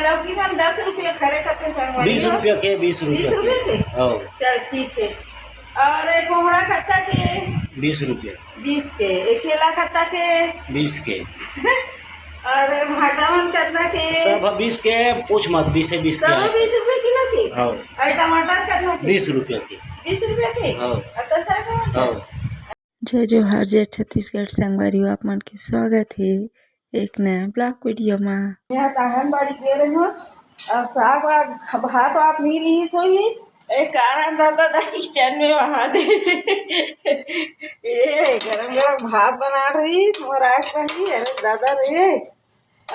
लौकी में 10 रुपये खड़े करते संगवारी 20 रुपया के 20 20 रुपया रुपये के ओ चल ठीक है। और एक कोहड़ा खट्टा के 20 रुपया 20 के, एक केला खट्टा के 20 के और भाटावन कितना के सब 20 के, पूछ मत 20 है 20 सब 20 रुपये किलो की। हाँ और टमाटर कितना के 20 रुपया की 20 रुपये के। हाँ तो सर हाँ जय जोहार जय छत्तीसगढ़ संगवारी आप मन के स्वागत है एक नया ब्लॉग वीडियो में। यहाँ आंगनबाड़ी गए रहे हो और साग वाग भात आप नहीं रही सोई एक कारण दादा किचन में वहाँ दे ये गरम गरम भात बना रही मोराक बनी। अरे दादा रे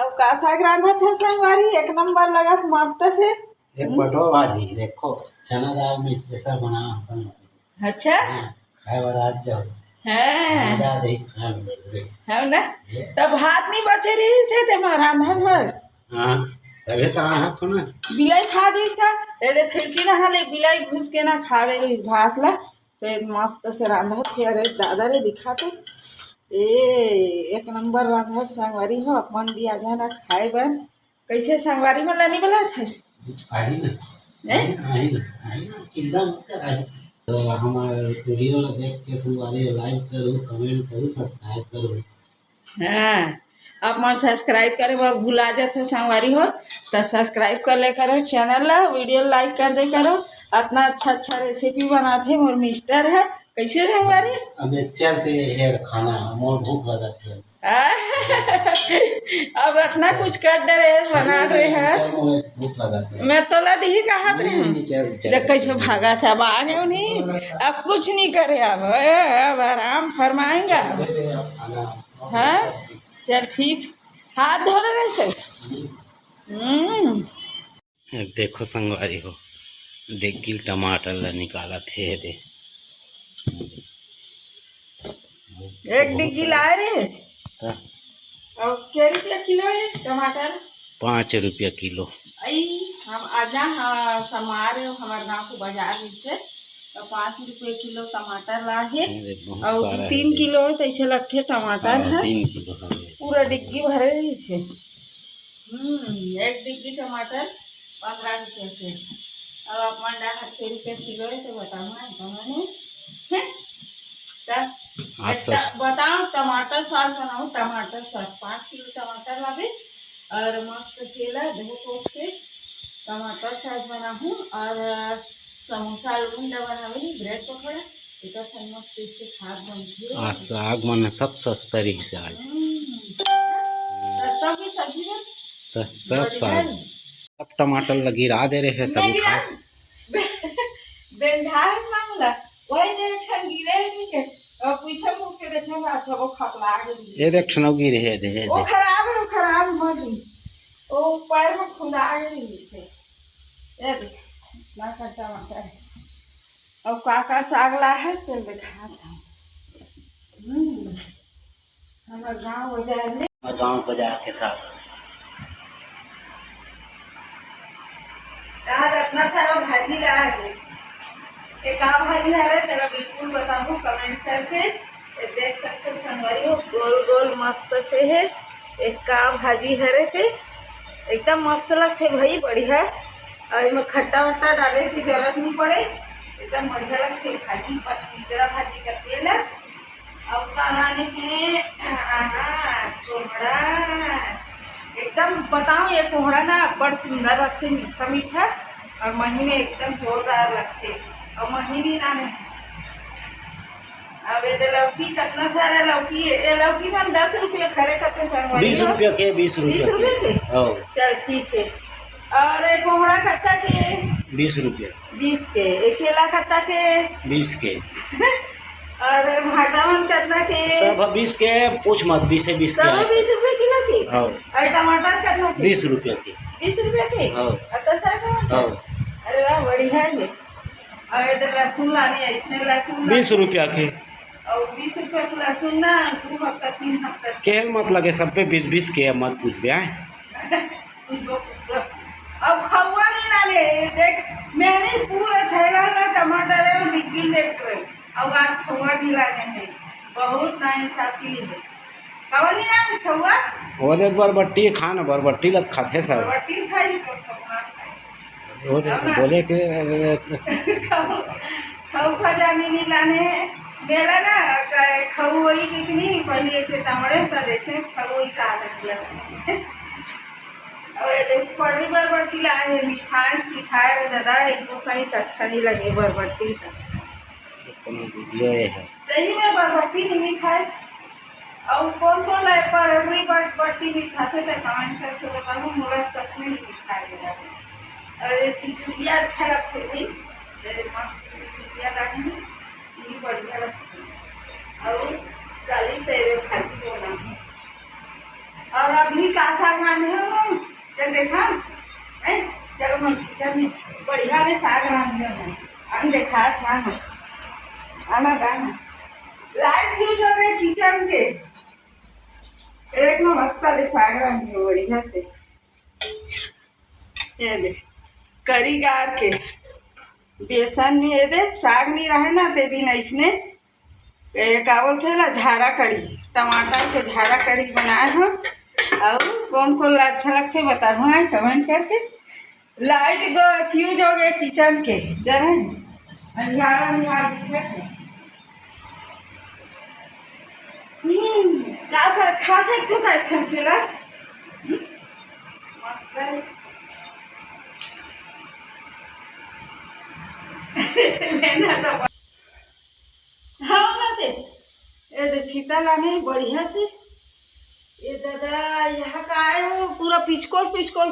अब का साग रांधा था संगवारी एक नंबर लगा मस्त से। एक पटवा भाजी देखो चना दाल में स्पेशल बना। अच्छा खाए वाला आज जाओ है हाँ ना तब भात नहीं बचे रही से ते रांधा घर तभी तो आना तो ना बिलाई खा दी इसका अरे खिड़की ना हाले बिलाई घुस के ना खा गई भात ला तो मस्त से रांधा थे। अरे दादा रे दिखा तो एक नंबर रांधा संगवारी हो अपन भी आ जाना खाए बन। कैसे संगवारी में लानी वाला था आई ना चिंता मत कर। तो हमारे वीडियो देख के संगवारी लाइक करो कमेंट करो सब्सक्राइब करो। हाँ आप मन सब्सक्राइब करे वो भुला जाते संगवारी हो तो सब्सक्राइब कर ले करो चैनल ला वीडियो लाइक कर दे करो। इतना अच्छा अच्छा रेसिपी बनाते मोर मिस्टर है। कैसे संगवारी अबे चलते है खाना मोर भूख लगा थे अब इतना कुछ कर दे रहे बना रहे हैं भूख लगा था मैं तो ला दी कहा जब कैसे भागा था अब आ गए नहीं अब कुछ नहीं करे अब आराम फरमाएंगा। हाँ चल ठीक हाथ धो रहे से। देखो संगवारी हो देखिल टमाटर ला निकाला थे दे एक डिग्गी लाए रे और क्या रुपया किलो है टमाटर 5 रुपया किलो। आई हम आजा समार हमारे गाँव को बाजार से तो 5 रुपये किलो टमाटर ला है और 3 किलो ऐसे लगते टमाटर है 3 किलो पूरा डिग्गी भरे से। एक डिग्गी टमाटर 15 रुपये से अब अपन 80 रुपये किलो है तो बताओ बताओ टमाटर सॉस बनाओ टमाटर सॉस 5 किलो टमाटर लागे और मस्त केला धो पोस के टमाटर सॉस बनाऊँ और समोसा उंडा बनावे ब्रेड पकौड़ा एक मस्त से खाद बनती है। साग मन सब सस्ता रही से आज सस्ता की सब्जी में सब साग सब टमाटर लगी रा दे रहे हैं सब बेंधार मामला वही देखा गिरे नहीं और पीछे मुड़ के देखा अच्छा वो खपला गई ये देख सुनो गिरे है दे वो खराब मर गई वो पैर में खुदा गई से ये देख ना कटा मटर और काका साग ला है तेल दिखा था हमारे गांव बाजार के साथ इतना सारा भाजी ला है एक आम भाजी है तेरा बिल्कुल बताऊँ कमेंट करके देख सकते संगवारी हो गोल गोल मस्त से है एक का भाजी है रे थे एकदम मस्त लगते भाई बढ़िया और इसमें खट्टा वट्टा डाले की जरूरत नहीं पड़े एकदम बढ़िया लगते भाजी 5 लीटर भाजी करते है ना। अब बनाने के कोहड़ा एकदम बताऊँ ये कोहड़ा ना बड़ सुंदर लगते मीठा मीठा और महीने एकदम जोरदार लगते और महीने ना में अब ये लौकी कितना सारा लौकी है ये लौकी में 10 रुपये खड़े करते संगवारी 20 रुपया के 20 रुपये के चल ठीक है। और एक कोहड़ा खट्टा के 20 रुपया 20 के, एक केला खट्टा के 20 के और भाटावन कितना के सब 20 के, पूछ मत 20 है 20 सब 20 रुपये किलो की और टमाटर कितना के 20 रुपया के 20 रुपये के तो सर अरे वाह बढ़िया है। और इधर लहसुन लाने इसमें लहसुन 20 रुपया के और 20 रुपये का लहसुन ना 2 हफ्ता 3 हफ्ता केल मत लगे सब पे 20 के मत पूछ बे अब खवा नहीं लाने देख मैंने पूरा थैला ना टमाटर है और डिग्गी देख रहे अब आज खवा भी लाने हैं बहुत ना इंसाफी है खवा नहीं लाने खवा वो दे बरबट्टी खाना बरबट्टी लत खाते सब बरबट्टी खाई तो भात खाई। वो बोले के खाऊ खजा मिनी लाने मेरा ना खाऊ वही कितनी पहले ऐसे तामड़े तो देखे खाऊ वही का दिया और इस पड़ी बरबट्टी लाए है मिठाई सिठाए दादा इनको कहीं तो अच्छा नहीं लगे बरबट्टी का वीडियो है सही में बरबट्टी की मिठाई और कौन कौन लाए पर वही बरबट्टी मिठाते थे कमेंट करके बताओ मुझे सच में नहीं मिठाई और चिचुलिया अच्छा लगते थी मस्त चिचुलिया लानी ये बढ़िया लगती और काली तेरे भाजी बना और अभी का साग रांधे हो जब देखा चलो मैं किचन में बढ़िया में साग रांधे हैं हम देखा खाना आना गाना लाइट फ्यूज हो गए किचन के एक ना मस्त ले साग रांधे बढ़िया से ये दे करी गार के बेसन में ये दे साग नहीं रहे ना ते दिन ऐसने का बोलते ला झारा कड़ी टमाटर के झारा कड़ी बनाए हो और कौन कौन अच्छा लगते बताओ हाँ कमेंट करके लाइट गो फ्यूज हो गए किचन के जरा अंधारा अंधारा दिखे खा सकते हो अच्छा खेला मस्त है हाँ ना दे ये छीता लाने बढ़िया से ये दादा यहाँ का आए हो पूरा पिचकोल पिचकोल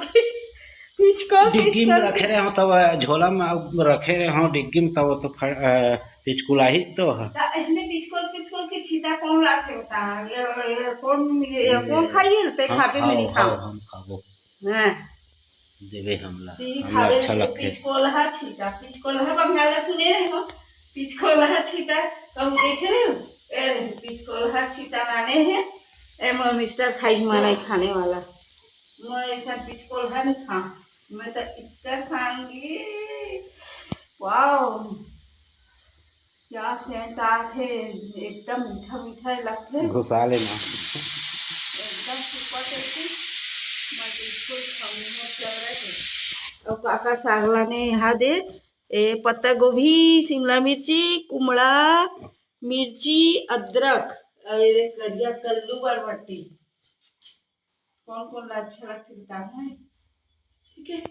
पिचकोल डिग्गी में रखे रहे हो तब झोला में रखे रहे हो डिग्गी में तब तो पिचकुला ही तो है इसने पिचकोल पिचकोल की छीता कौन लाते होता है ये कौन खाइए ते खाबे में नहीं खाओ हम खाबो हां देवे हमला हमें अच्छा लगते पिचकोल हा छीता पिचकोल हा बंगाला सुने रहे हो पिचकोल हा छीता तुम देख रहे हो ए पिचकोल हा छीता माने है ए मैं मिस्टर खाई माना खाने वाला मैं ऐसा पिचकोल हा नहीं खा मैं तो इसका खाऊंगी वाओ क्या सेंट आते एकदम मीठा मीठा लगते घुसा लेना एकदम सुपर टेस्टी मैं इसको खाने में चल रहे थे और काका साग लाने यहाँ दे ए पत्ता गोभी शिमला मिर्ची कुमड़ा मिर्ची अदरक और ये करिया कल्लू बरबट्टी कौन कौन अच्छा लगता है ठीक है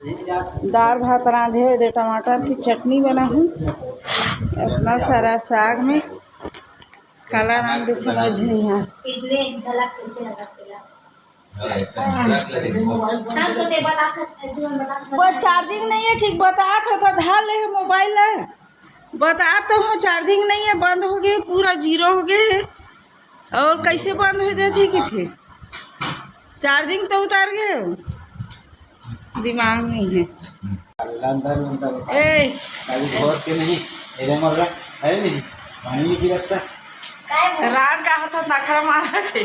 दाल भात रांधे हुए टमाटर की चटनी बना हूँ इतना सारा साग में काला रंग भी समझ नहीं आ वो चार्जिंग नहीं है कि बता था धा ले मोबाइल है बता तो हूँ चार्जिंग नहीं है बंद हो गए पूरा जीरो हो गए और कैसे बंद हो जाती कि थे चार्जिंग तो उतार गए दिमाग नहीं है ए के नहीं इधर मर रहा है नहीं पानी में गिरता रात का हाथ नखरा मारा थे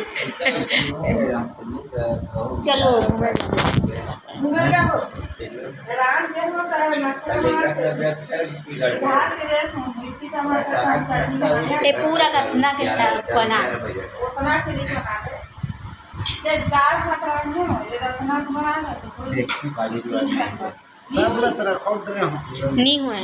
चलो ते पूरा कतना के बना उतना के लिए बना दे दाल भात रांधे हो ये रत्ना को बना दे देखी काली सब तरह खोद रहे हो नहीं हुए